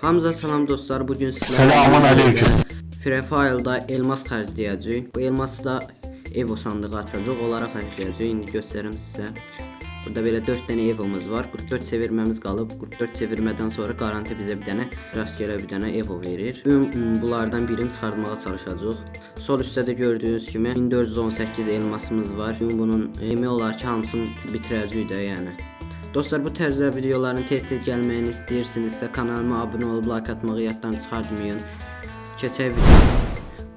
Hamza salam dostlar, bugün Selamun aleyküm. Free File'da elmas xərcləyəcəyik. Bu elması da Evo sandığı açacaq, onlara xərcləyəcəyik. İndi göstərim sizə. Burada belə 4 dənə Evo'muz var. 44 çevirməmiz qalıb. 44 çevirmədən sonra garanti bizə bir dənə rastgele bir dənə Evo verir. Bugün bunlardan birini çıxartmağa çalışacağıq. Sol üstdə də gördüyünüz kimi 1418 elmasımız var. Bugün bunun demək olar ki, hamısını bitirəcəyik də, yəni. Dostlar, bu tərzdə videoların tez-tez gəlməyini istəyirsinizsə kanalıma abunə olub like atmağı yaddan çıxartmayın. Keçək video.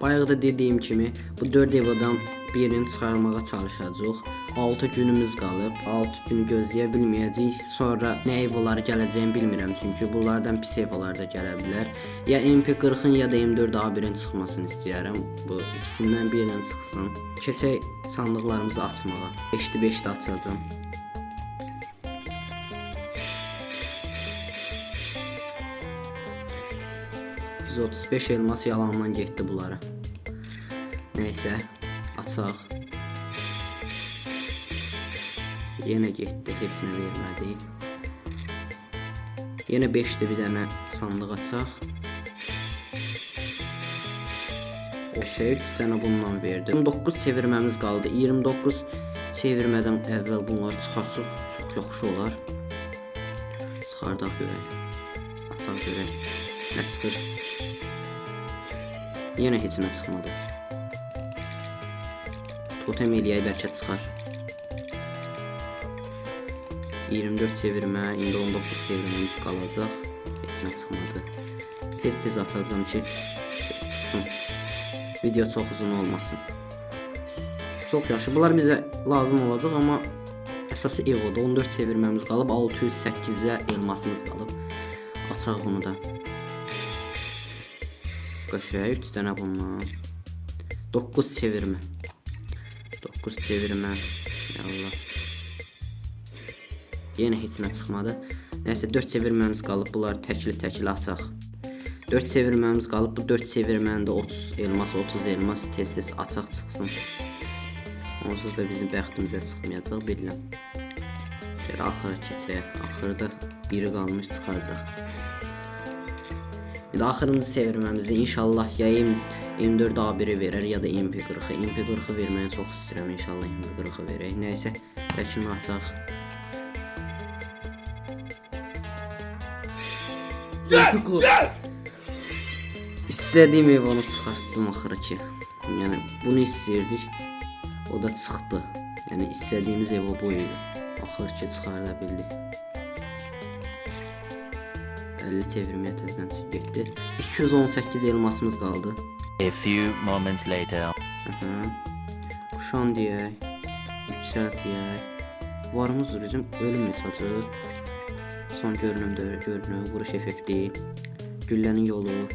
Bayaq da dediyim kimi bu 4 Evo'dan birini çıxarmağa çalışacağıq. 6 günümüz qalıb. 6 günü gözləyə bilməyəcəyik. Sonra nə Evo'ları gələcəyini bilmirəm, çünki bunlardan pis Evo'lar da gələ bilər. Ya MP40'ın ya da M4A1'in çıxmasını istəyirəm. Bu ikisindən birindən çıxsın. Keçək sandıqlarımızı açmağa. 5'li açacağam. 135 elmas yalandan getdi bunlara. Neyse, açaq. Yenə getdi, heç nə vermədi. Yenə 5'li bir dənə sandıq açaq. O şey 3 dənə bundan verdi. 19 çevirməmiz qaldı. 29 çevirmədən əvvəl bunları çıxarsaq çox yaxşı olar. Çıxardaq görək. Açaq görək. Nə çıxır? Yenə heç nə çıxmadı. Totem eləyək, bəlkə çıxar. 24 çevirmə, indi 19 çevirməmiz qalacaq. Heç nə çıxmadı. Tez-tez açacağım ki çıxsın. Video çox uzun olmasın. Çox yaxşı. Bunlar bizə lazım olacaq, amma əsası Evo'da 14 çevirməmiz qalıb. 608'ə elmasımız qalıb. Açaq bunu da. Qaşaya 3 dənə bundan. 9 çevirmə. 9 çevirmə. Allah. Yenə heç nə çıxmadı. Nəysə 4 çevirməmiz qalıb. Bunları təkli açaq. 4 çevirməmiz qalıb. Bu 4 çevirməndə 30 elmas tez-tez açaq çıxsın. Onsuz da bizim bəxtimizə çıxmayacaq, bilirəm. Belə axıra keçək. Axırda biri qalmış, çıxacaq. İndi axırıncı çevirməmizdə inşallah ya M4A1'i verər ya da MP40'ı. MP40'ı verməyi çox istəyirəm, inşallah MP40'ı verək. Nəysə, təkini açaq. İstədiyim Evo'nu çıxartdım axırı ki. Yəni bunu istəyirdik. O da çıxdı. Yəni istədiyimiz Evo bu idi. Axır ki çıxarda bildik. 50 çevirməyə tezdən getdi. 218 elmasımız qaldı. A few moments later. Kuşan deyək. Yüksək deyək. Varımız bizim ölüm mesajı. Son görünüm, vuruş effekti. Güllənin yolu.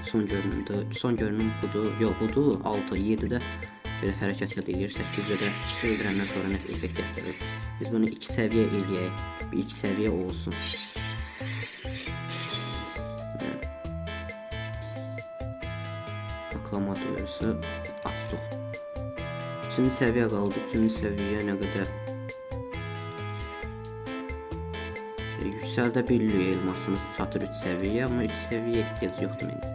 Son görünümdür. Son görünüm budur. Yox, budur. 6, 7'də belə hərəkət edir. 8'də də öldürəndən sonra nəsə effekt gətirir. Biz bunu 2 səviyyə eləyək. Bir 2 səviyyə olsun. Aklama duyurusu açdıq. 3-cü səviyyə qaldı. 3-cü səviyyə nə qədər? Yüksəldə biliyor elmasımız çatır 3 səviyyə, amma 3 səviyyə ehtiyac yoxdur məncə.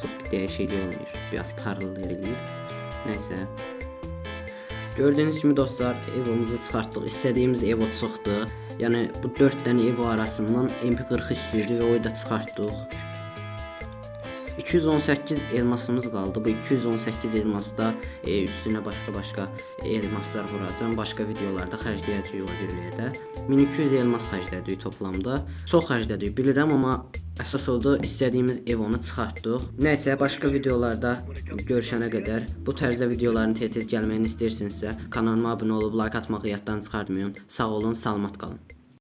Çox bir dəyişiklik olmuyor. Biraz karlı eləyir. Nəysə. Gördüyünüz kimi dostlar, Evo'muzu çıxartdıq. İstədiyimiz Evo çıxdı. Yəni bu 4 dənə Evo arasından MP40 istəyirdik və o da çıxartdıq. 218 elmasımız qaldı. Bu 218 elmasda üstünə başqa elmaslar vuracağım. Başqa videolarda xərcləyəcəyik o birlərdə. 1200 elmas xərclədik toplamda. Çox xərclədik bilirəm, amma əsas oldu istədiyimiz Evo'nu çıxartdıq. Nəysə, başqa videolarda görüşənə qədər bu tərzdə videoların tez-tez gəlməyini istəyirsinizsə kanalıma abunə olub like atmağı yaddan çıxartmayın. Sağ olun, salamat qalın.